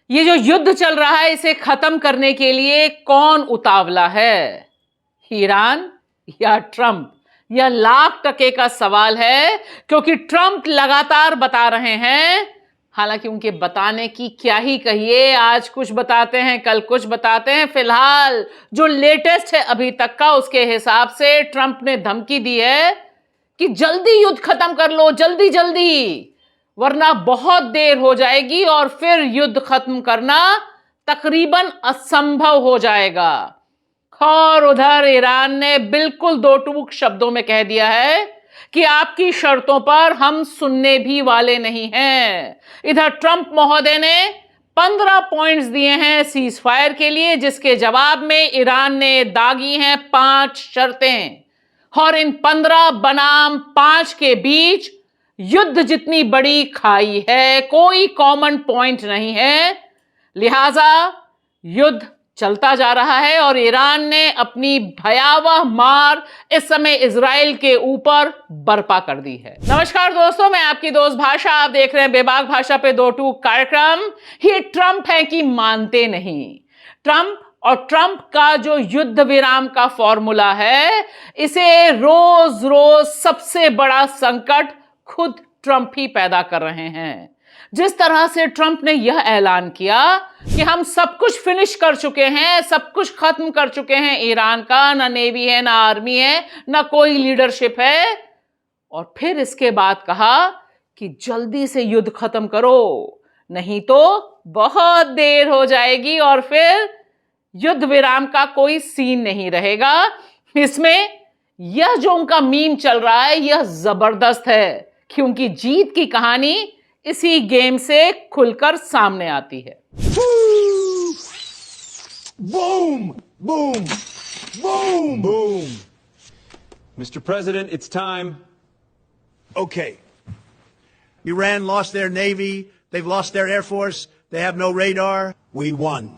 ये जो युद्ध चल रहा है इसे खत्म करने के लिए कौन उतावला है? ईरान या ट्रंप? यह लाख टके का सवाल है, क्योंकि ट्रंप लगातार बता रहे हैं, हालांकि उनके बताने की क्या ही कहिए, आज कुछ बताते हैं कल कुछ बताते हैं। फिलहाल जो लेटेस्ट है अभी तक का, उसके हिसाब से ट्रंप ने धमकी दी है कि जल्दी युद्ध खत्म कर लो, जल्दी जल्दी, वरना बहुत देर हो जाएगी और फिर युद्ध खत्म करना तकरीबन असंभव हो जाएगा। और उधर ईरान ने बिल्कुल दो टूक शब्दों में कह दिया है कि आपकी शर्तों पर हम सुनने भी वाले नहीं हैं। इधर ट्रंप महोदय ने 15 पॉइंट्स दिए हैं सीज फायर के लिए, जिसके जवाब में ईरान ने दागी हैं 5 शर्तें। और इन 15 बनाम 5 के बीच युद्ध जितनी बड़ी खाई है, कोई कॉमन पॉइंट नहीं है। लिहाजा युद्ध चलता जा रहा है और ईरान ने अपनी भयावह मार इस समय इजराइल के ऊपर बरपा कर दी है। नमस्कार दोस्तों, मैं आपकी दोस्त भाषा, आप देख रहे हैं बेबाक भाषा पे दो टूक कार्यक्रम। ये ट्रंप है कि मानते नहीं। ट्रंप और ट्रंप का जो युद्ध विराम का फॉर्मूला है, इसे रोज रोज सबसे बड़ा संकट खुद ट्रंप ही पैदा कर रहे हैं। जिस तरह से ट्रंप ने यह ऐलान किया कि हम सब कुछ फिनिश कर चुके हैं, सब कुछ खत्म कर चुके हैं ईरान का, ना नेवी है, ना आर्मी है, ना कोई लीडरशिप है, और फिर इसके बाद कहा कि जल्दी से युद्ध खत्म करो, नहीं तो बहुत देर हो जाएगी और फिर युद्ध विराम का कोई सीन नहीं रहेगा। इसमें यह जो उनका मीम चल रहा है, यह जबरदस्त है, क्योंकि जीत की कहानी इसी गेम से खुलकर सामने आती है। Boom! Boom! Boom! Boom! Mr. President, it's time. Okay. Iran lost their navy. They've lost their air force. They have no radar. We won.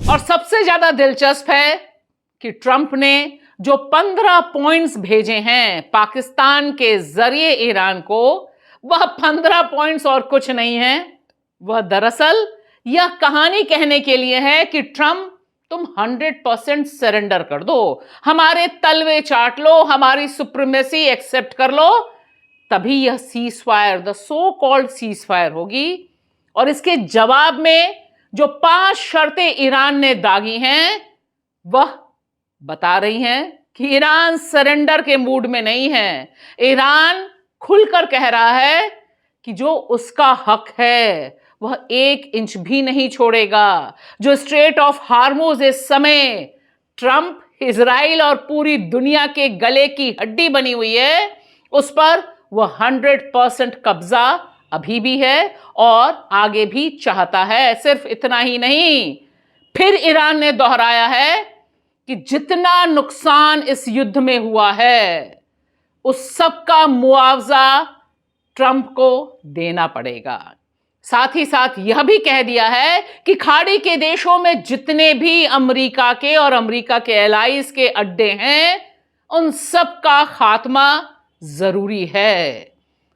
और सबसे ज्यादा दिलचस्प है कि ट्रंप ने जो 15 पॉइंट्स भेजे हैं पाकिस्तान के जरिए ईरान को, वह 15 पॉइंट्स और कुछ नहीं है। वह दरअसल यह कहानी कहने के लिए है कि ट्रंप, तुम 100% सरेंडर कर दो, हमारे तलवे चाट लो, हमारी सुप्रीमेसी एक्सेप्ट कर लो, तभी यह cease fire, the so called cease fire होगी। और इसके जवाब में जो 5 शर्तें ईरान ने दागी हैं, वह बता रही हैं कि ईरान सरेंडर के मूड में नहीं है। ईरान खुलकर कह रहा है कि जो उसका हक है वह 1 इंच भी नहीं छोड़ेगा। जो स्ट्रेट ऑफ हार्मुज इस समय ट्रंप, इजराइल और पूरी दुनिया के गले की हड्डी बनी हुई है, उस पर वह 100% कब्जा अभी भी है और आगे भी चाहता है। सिर्फ इतना ही नहीं, फिर ईरान ने दोहराया है कि जितना नुकसान इस युद्ध में हुआ है, उस सब का मुआवजा ट्रंप को देना पड़ेगा। साथ ही साथ यह भी कह दिया है कि खाड़ी के देशों में जितने भी अमेरिका के और अमेरिका के एलाइज के अड्डे हैं, उन सब का खात्मा जरूरी है।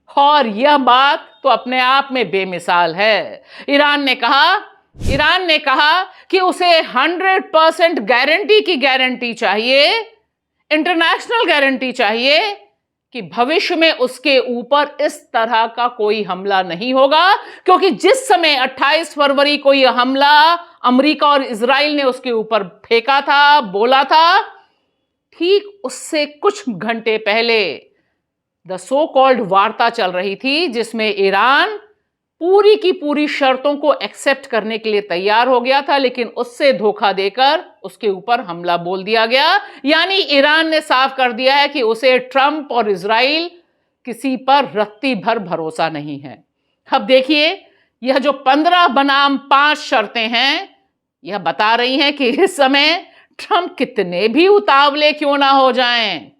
और यह बात तो अपने आप में बेमिसाल है। ईरान ने कहा कि उसे 100% गारंटी की गारंटी चाहिए, इंटरनेशनल गारंटी चाहिए कि भविष्य में उसके ऊपर इस तरह का कोई हमला नहीं होगा, क्योंकि जिस समय 28 फरवरी को यह हमला अमेरिका और इजराइल ने उसके ऊपर फेंका था, बोला था, ठीक उससे कुछ घंटे पहले द सो कॉल्ड वार्ता चल रही थी, जिसमें ईरान पूरी की पूरी शर्तों को एक्सेप्ट करने के लिए तैयार हो गया था, लेकिन उससे धोखा देकर उसके ऊपर हमला बोल दिया गया। यानी ईरान ने साफ कर दिया है कि उसे ट्रंप और इजराइल किसी पर रत्ती भर भरोसा नहीं है। अब देखिए, यह जो 15 बनाम 5 शर्तें हैं, यह बता रही हैं कि इस समय ट्रंप कितने भी उतावले क्यों ना हो जाएं,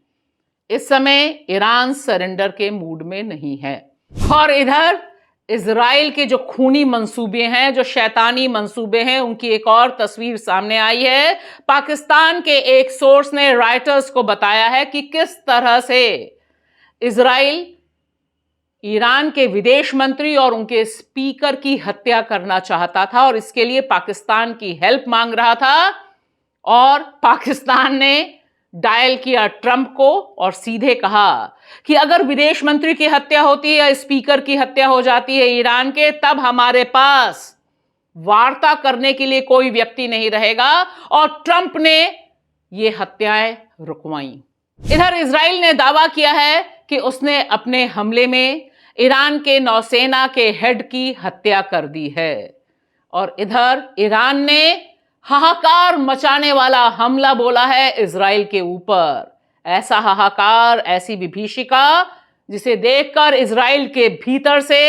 इस समय ईरान सरेंडर के मूड में नहीं है। और इधर इजराइल के जो खूनी मंसूबे हैं, जो शैतानी मंसूबे हैं, उनकी एक और तस्वीर सामने आई है। पाकिस्तान के एक सोर्स ने रॉयटर्स को बताया है कि किस तरह से इजराइल ईरान के विदेश मंत्री और उनके स्पीकर की हत्या करना चाहता था और इसके लिए पाकिस्तान की हेल्प मांग रहा था। और पाकिस्तान ने डायल किया ट्रंप को और सीधे कहा कि अगर विदेश मंत्री की हत्या होती है या स्पीकर की हत्या हो जाती है ईरान के, तब हमारे पास वार्ता करने के लिए कोई व्यक्ति नहीं रहेगा। और ट्रंप ने ये हत्याएं रुकवाई। इधर इजराइल ने दावा किया है कि उसने अपने हमले में ईरान के नौसेना के हेड की हत्या कर दी है। और इधर ईरान ने हाहाकार मचाने वाला हमला बोला है इजराइल के ऊपर। ऐसा हाहाकार, ऐसी विभीषिका जिसे देखकर इजराइल के भीतर से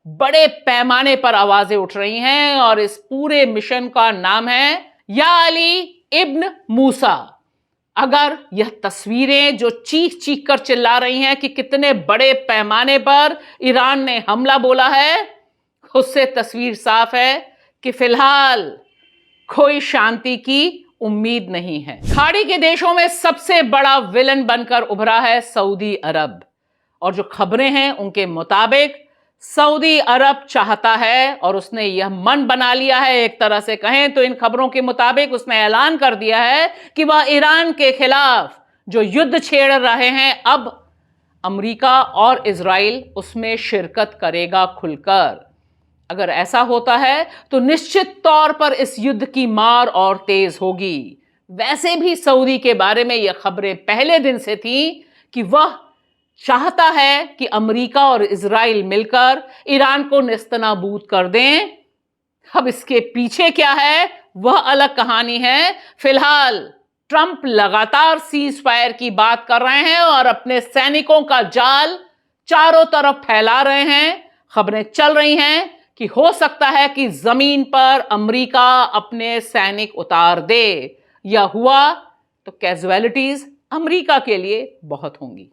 बड़े पैमाने पर आवाजें उठ रही हैं। और इस पूरे मिशन का नाम है या अली इब्न मूसा। अगर यह तस्वीरें जो चीख चीख कर चिल्ला रही हैं कि कितने बड़े पैमाने पर ईरान ने हमला बोला है, उससे तस्वीर साफ है कि फिलहाल कोई शांति की उम्मीद नहीं है। खाड़ी के देशों में सबसे बड़ा विलन बनकर उभरा है सऊदी अरब। और जो खबरें हैं उनके मुताबिक सऊदी अरब चाहता है और उसने यह मन बना लिया है, एक तरह से कहें तो इन खबरों के मुताबिक उसने ऐलान कर दिया है कि वह ईरान के खिलाफ जो युद्ध छेड़ रहे हैं, अब अमेरिका और इजराइल उसमें शिरकत करेगा खुलकर। अगर ऐसा होता है तो निश्चित तौर पर इस युद्ध की मार और तेज होगी। वैसे भी सऊदी के बारे में यह खबरें पहले दिन से थी कि वह चाहता है कि अमेरिका और इजराइल मिलकर ईरान को नेस्तनाबूद कर दें। अब इसके पीछे क्या है वह अलग कहानी है। फिलहाल ट्रंप लगातार सीज फायर की बात कर रहे हैं और अपने सैनिकों का जाल चारों तरफ फैला रहे हैं। खबरें चल रही हैं कि हो सकता है कि जमीन पर अमेरिका अपने सैनिक उतार दे। या हुआ तो कैजुअलिटीज अमेरिका के लिए बहुत होंगी।